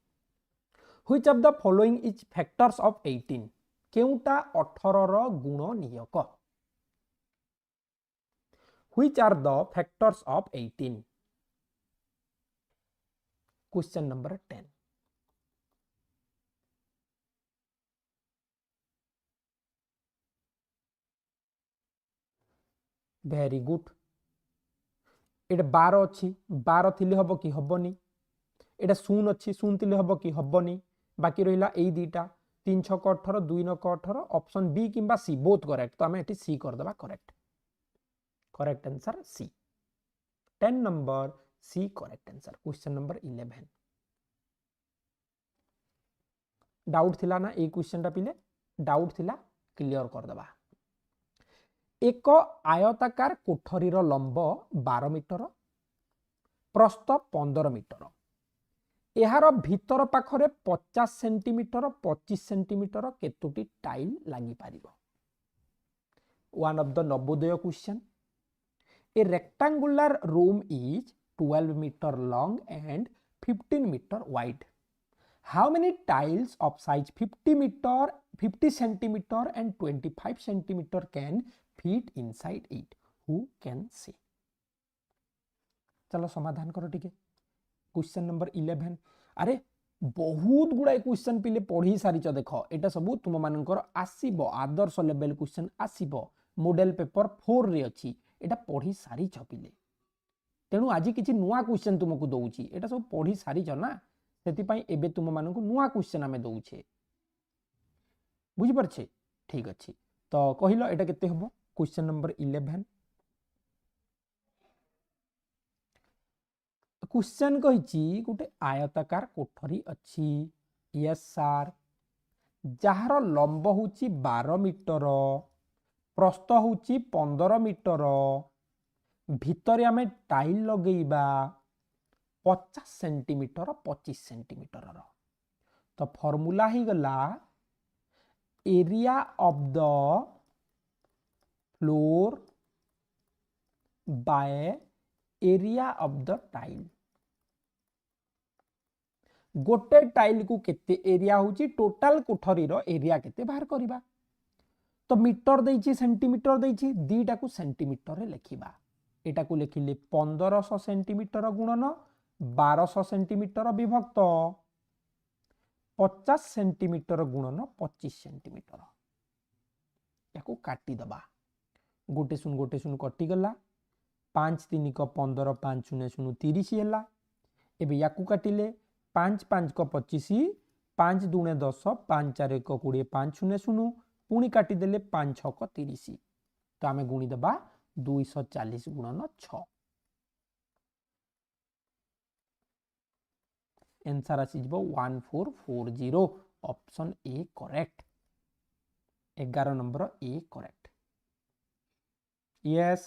which of the following is factors of 18 केउटा 18 रो गुण नियक which are the factors of 18 question number 10 very good एटा 12 अछि 12 थिले हबो कि हबोनी एटा 0 अछि 0 थिले हबो कि हबोनी बाकी रहिला एई दीटा 3 6 को 18 2 9 को 18 ऑप्शन बी किंबा सी बोथ करेक्ट तो हमें एटी सी कर देबा correct answer C 10 number C correct answer question number 11 doubt थिला ना ए क्वेश्चन टा पिले डाउट थिला क्लियर कर देबा एक आयताकार कोठरीर लंब 12 मीटर प्रस्थ 15 मीटर एहार भीतर पाखरे 50 सेंटीमीटर 25 सेंटीमीटर केतोटी टाइल लागि पारिबो one of the Navodaya question a rectangular room is 12 metre long and 15 metre wide how many tiles of size 50 metre 50 centimetre and 25 centimetre can fit inside it who can say चलो समाधान करो ठीक है question number 11 अरे बहुत गुड़ाई question पिले पढ़ी सारी देख एटा सब तुम मानकर आसीबो आदर्श लेवल क्वेश्चन आसीबो मॉडल पेपर 4 रे अछि एटा पढ़ी सारी पिले तेणु आज किछि नुआ क्वेश्चन तुमको दउछि एटा सब पढ़ी सारी ना सेति पई एबे तुम माननको नुआ क्वेश्चन आमे दउछे बुझि परछे ठीक अछि तो कहिलो एटा केते हबो क्वेश्चन नंबर 11 क्वेश्चन कहिछि गोटे आयताकार कोठरी अछि यस सर जहार लंब होछि 12 मीटर प्रस्थ होछि 15 मीटर भितरे आमे टाइल लगेइबा 50 सेंटीमीटर 25 सेंटीमीटर तो फॉर्मूला ही गला area of the floor by area of the tile गोटे टाइल को केते एरिया होची टोटल कोठरी रो एरिया केते बाहर करिबा तो मीटर देइची सेंटीमीटर देइची दीटा को सेंटीमीटर रे लिखिबा एटा को लिखिले 1500 सेंटीमीटर गुणन 1200 सेंटीमीटर विभक्त 50 सेंटीमीटर गुणन 25 सेंटीमीटर याको काटी दबा गोटे शून्य कटि गला 5 3 को 15 5 शून्य शून्य 30 हैला एबे याकू काटिले 5 5 को 25 5 दूने 10 5 4 1 20 5 शून्य शून्य पुणी काटिदेले 5 6 को 30 तो आम गुणीदेवा 240 गुणन 6 आंसर आसीज 1440 option A correct 11 number A correct yes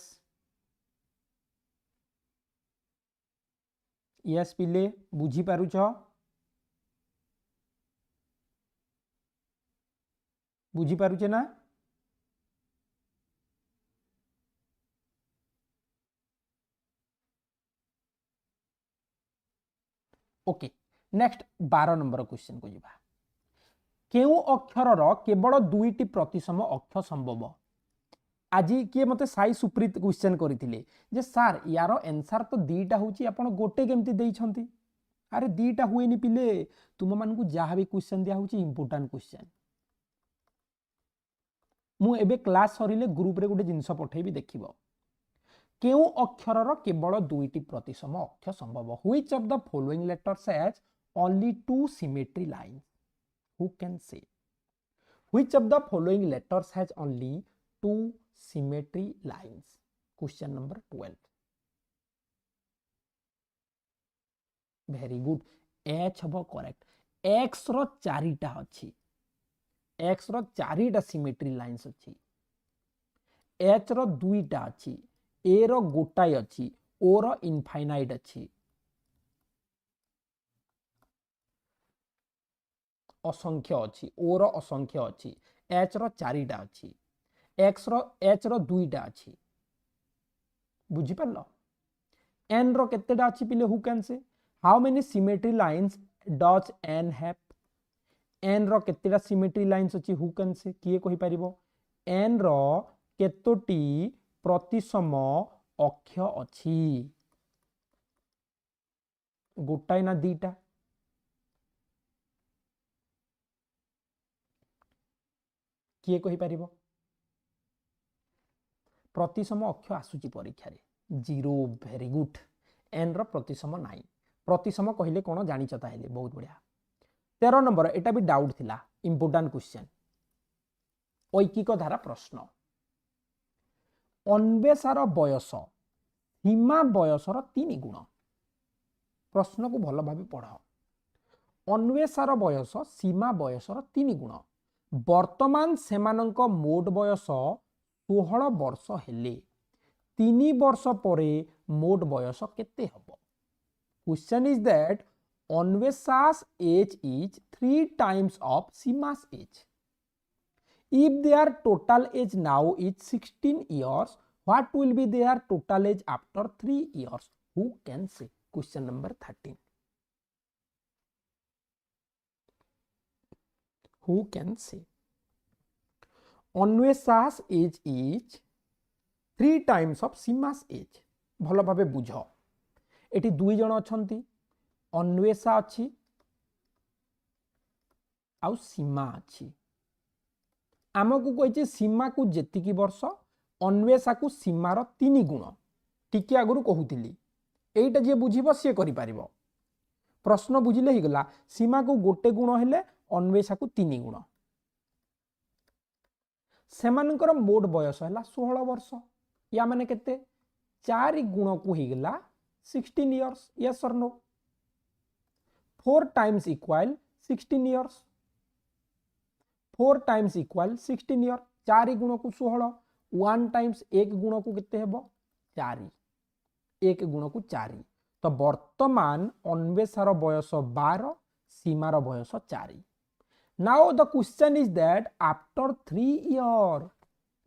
yes पिले बुझी पारुछ बुझी पारुछे ना ओके नेक्स्ट 12 नंबर क्वेश्चन को जीवा केउ अक्षर केवल दुईटी प्रतिसम अक्षर संभव आज किए मते साई सुप्रीत क्वेश्चन करथिले जे सर यार आंसर तो दीटा होची आपण गोटे केमती देइछंती अरे दीटा हुएनी पिले तुम मान को जहाँ भी क्वेश्चन दिया होची इंपोर्टेंट क्वेश्चन मु एबे क्लास सरिले ग्रुप रे गोटे जिंस पठेबी देखिबो केउ अक्षर केवल दुईटी प्रतिसम अक्षर संभव which of the following letters has only to symmetry lines who can से which of the following letters has only to symmetry lines question number 12 very good H हबो करेक्ट एक्स रो चारिटा अछि एक्स रो चारिटा सिमेट्री लाइंस अछि H रो दुईटा अछि ए रो गोटाई अछि ओ रो infinite अछि असंख्य अछि ओ रो असंख्य अछि एच रो चारिटा अछि एक्स रो एच रो दुईटा अछि बुझी पारलो एन रो केतेटा अछि पिले who can say how many symmetry lines does N have N रो केतेटा सिमेट्री लाइंस अछि हु कैन से किए कहि परिबो एन रो केतोटी प्रतिसम अक्षर अछि गोटाई ना दीटा किए कहि परिबो प्रतिसम अक्षर आसुची परीक्षा रे 0 वेरी गुड एन रो प्रतिसम नाइ प्रतिसम कहिले कोन जानि चता हेले बहुत बढ़िया 13 नंबर एटा भी डाउट थिला इंपोर्टेंट क्वेश्चन ऐकिक धारा प्रश्न अन्वेषार बयस सीमा बयसर 3 गुण प्रश्न को भल भाबे पढ़ अन्वेषार बयस सीमा बयसर 3 गुण वर्तमान सेमानंक मोट बयस 16 वर्ष हेले 3 वर्ष परे मोट बयस केते हबो question is that Anwesha's age is 3 times of Seema's age if their total age now is 16 years what will be their total age after 3 years who can say question number 13 who can say अन्वेषा's age is 3 times of Seema's age भल भाबे बुझ eighty दुई जण अछंती अन्वेषा अच्छी आउ सीमा अच्छी आमको कही सीमा को जेतिकी वर्ष अन्वेषा को सीमार 3 गुण टिके आगु कहूली एटा जे बुझीबो से करि पारिबो प्रश्न बुझिले ही गला सीमा को गोटे गुण हेले अन्वेषा को 3 गुण सेमानकर मोट बयस है 16 वर्ष या माने केते 4 गुण को ही गला 16 इयर्स यस और no 4 times equal 16 years 4 times equal 16 year 4 गुण को 16 1 times 1 गुण को केते हेबो 4 1 गुण को 4 तो वर्तमान अन्वेषार बयस 12 सीमार बयस 4 now the question is that after 3 year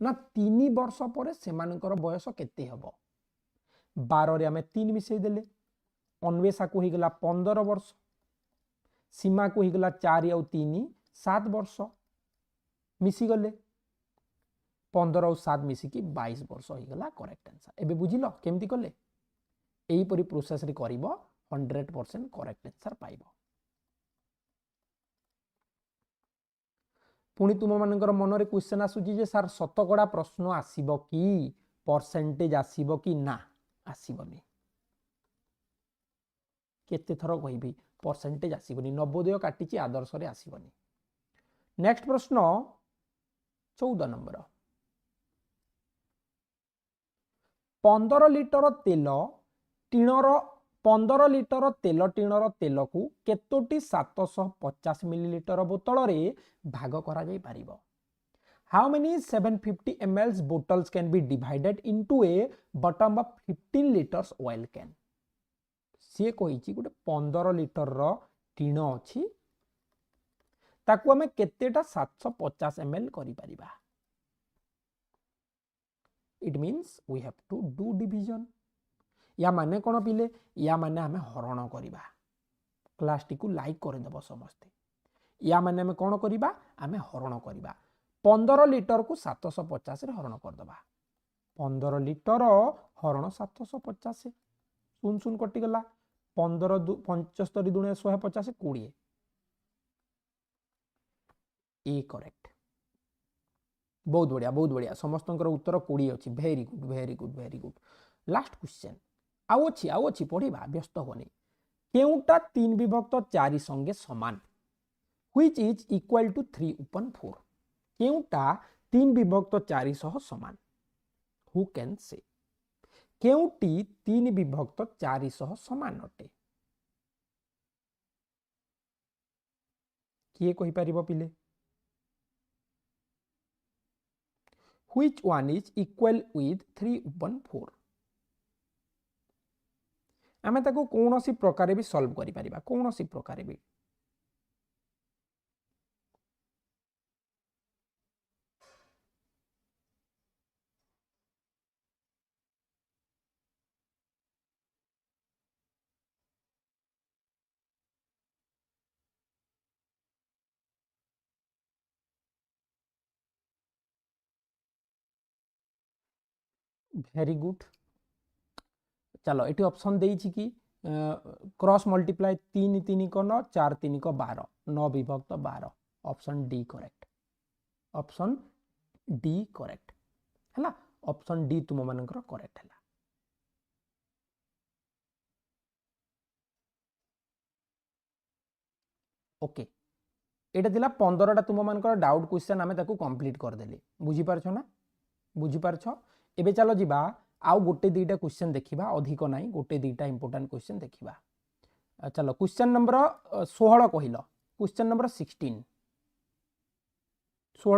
ना 3 वर्ष पर सेमानकर बयस केते हेबो 12 रे हमें 3 मिसई देले अन्वेषा को ही गला 15 वर्ष सीमा को ही गला 4 और 3 7 वर्ष मिसी गले 15 और 7 मिसिकी 22 वर्ष हो गला करेक्ट आंसर एबे बुझिलो केमती कले एही परी प्रोसेस रे करिवो 100% करेक्ट आंसर पाइबो पुणी तुम मानकर मन रे क्वेश्चन आसुची जे सर शतकड़ा प्रश्न आसीबो की परसेंटेज आसीबो की ना आसीबोनी केते थर कहबी परसेंटेज आसीबनी नवोदय काटिची आदर्श रे आसीबनी। नेक्स्ट प्रश्न 14 नंबर 15 लिटर तेल टीणर 15 लिटर तेल टीणर तेल को केतोटी 750 मिलीलीटर बोतल रे भाग करा जाई परिबो। How many 750 ml bottles can be divided into a bottom of 15 liters oil can? सी कही गोटे 15 लिटर टीण अच्छी ताकू आमे केतेटा 750 ml करि परिबा। It means we have to do division। या माने कौन पिले या माने आमे हरण करिबा। क्लास टी को लाइक कर देबो समस्ते। या माने आमे कौन करिबा आमे हरण करिबा। 15 लिटर को 750 रे हरण कर दबा। 15 लिटर हरण 750 सुन सुन कटि गला 15 75 दुणे 150 20 ए करेक्ट। बहुत बढ़िया समस्त उत्तर 20 अच्छी। Very good very good very good. Last question आउ अच्छी पढ़िबा व्यस्त होनी। केउटा 3 विभक्त 4 संगे समान which is equal to 3 upon 4। केउटा 3 विभक्त 4 सह समान हु कैन से केउटी 3 विभक्त 4 सह समान अटे किए कहि परिबो पिले। Which one is equal with 3 upon 4। आमे ताको कौनसी प्रकार भी सॉल्व करि परिबा कौनसी प्रकार भी। Very good. चलो ये ऑप्शन देइछि कि क्रॉस मल्टीप्लाई 3 3 को 9 4 3 को 12 9 विभक्त 12 option D correct. Option D correct हैला। ऑप्शन डी तुम मानकर करेक्ट हैला। ओके एटा दिला 15टा तुम मानकर डाउट क्वेश्चन आमे ताको कंप्लीट कर देली। बुझी पारछो ना बुझी पारछो। एबे चलो जिबा आउ गोटे दुईटा क्वेश्चन देखिबा अधिक नाही गोटे दुईटा इंपोर्टेंट क्वेश्चन देखिबा। चलो क्वेश्चन नंबर 16 कहिलो। क्वेश्चन नंबर 16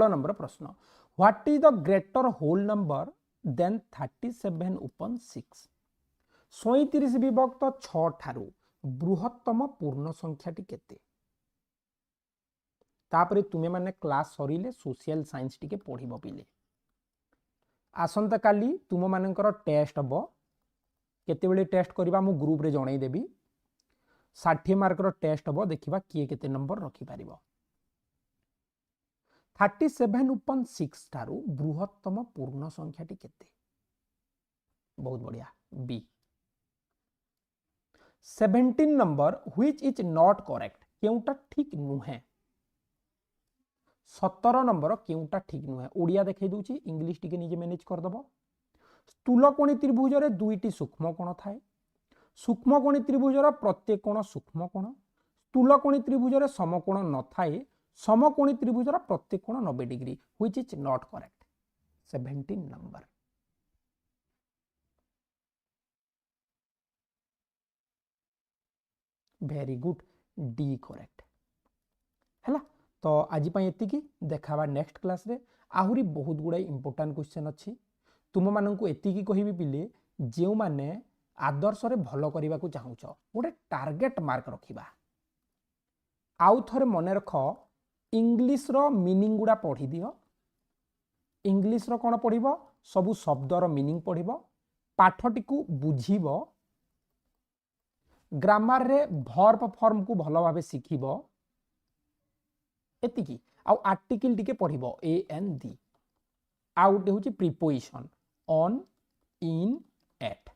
नंबर प्रश्न what is the greater whole number than 37 upon 6। 37 विभक्त 6 ठारू बृहत्तम पूर्ण संख्याटी केते। तापरे तुमे माने क्लास सरीले सोशल साइंस टिके पढ़िबो पिले। आसंता काली तुम मानकर टेस्ट हम केते बेले टेस्ट करबा मु ग्रुप रे जणाई देबी। 60 मार्क रो टेस्ट हम देखिबा किए केते नंबर रखि परिबो। 37 upon 6 ठारू बृहत्तम पूर्ण संख्याटी केते। बहुत बढ़िया B. 17 number which is not correct केउटा ठीक नुहे। 17 नंबर केउटा ठीक नुहे। ओडिया देखै दूची इंग्लिश टिके निजे मैनेज कर दबो। स्थूलकोणी त्रिभुज रे दुईटी सूक्ष्म कोण थाए। सूक्ष्मकोणी त्रिभुज रो प्रत्येक कोण सूक्ष्म कोण। स्थूलकोणी त्रिभुज रे समकोण न थाए। समकोणी त्रिभुज रो प्रत्येक कोण 90 degree which is not correct. 17 number. Very good D correct हैला। तो आज एतिकी देखा नेक्स्ट क्लास रे आहुरी बहुत गुड़ाई इंपोर्टेंट क्वेश्चन अच्छी। तुम मानू एतिकी कहबी पिले जो माने आदर्श रे भल करने को चाहूच गोटे टार्गेट मार्क रखिबा। आउ थरे मने रख इंग्लिश रो मीनिंग गुड़ा पढ़ी दियो। इंग्लिश रो कोन पढ़िबो सबु शब्द रो मीनिंग पढ़िबो। पाठटी को बुझिबो। ग्रामर रे वर्ब फॉर्म को भलो भाबे सिखिबो। एतिकी आउ आर्टिकल टिके पढ़िबो ए एन दी। आउ गोटे होची प्रीपोजिशन ऑन इन एट।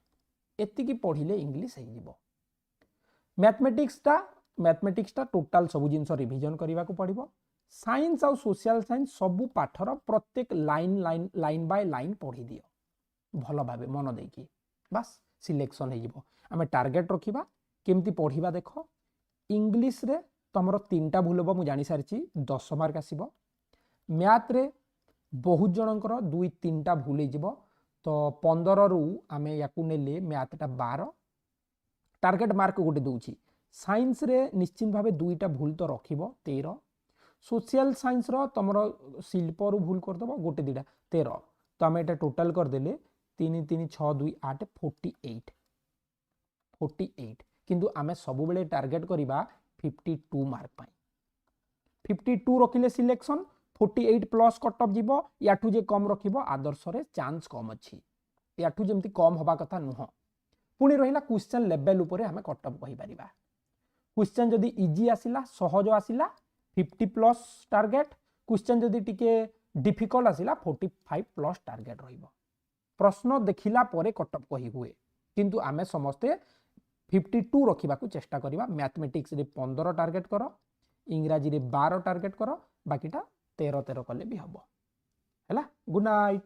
एतिकी पढ़िले इंग्लिश हे जिवो। मैथमेटिक्स टा टोटल सब जिंस रिवीजन करबा को पड़िबो। साइंस आउ सोशल साइंस सबु पाठर प्रत्येक लाइन बाय लाइन पढ़ी दियो भलो भाबे मन देकी बस सिलेक्शन हे जिवो। आमे टार्गेट रखिबा केमती पढ़ा देख इंग्लिश रे तुमर 3टा भूल हम मुझे जानी सारी 10 मार्क आसब मैथ रे बहुत जनकर 2-3टा भूल हो तो 15 रु आम या मैथटा 12 टार्गेट मार्क गोटे दूची साइंस रे निश्चित भाव 2टा भूल तो रख 13 सोशल साइंस रो तुमर शिल्प रु भूल करदेव गोटे 2टा 13 तो आम यहाँ टोटाल करदे 3 3 6 2 8 48 किंतु आम सब बेले टार्गेट करवा 52 मार्क 52 रखिले सिलेक्शन 48 प्लस कटअफ जीव याठू जे कम रखिब आदर्श रे चांस कम अच्छी याठू जेमती कम हवा कथा नुह पुणी रहिला क्वेश्चन लेवल उपरे हमें कटअफ कहि परिबा क्वेश्चन जदि इजी आसिला सहज आसिला 50 प्लस टार्गेट क्वेश्चन जदि टिके डिफिकल्ट आसिला 45 प्लस टार्गेट रहिबो प्रश्न देखिला परे कटअफ कहि हुए किंतु आमे समस्ते 52 रखिबा को चेष्टा करिबा मैथमेटिक्स रे 15 टार्गेट करो इंग्राजी रे 12 टार्गेट करो बाकीटा 13 कले भी हबो हैला गुड नाइट।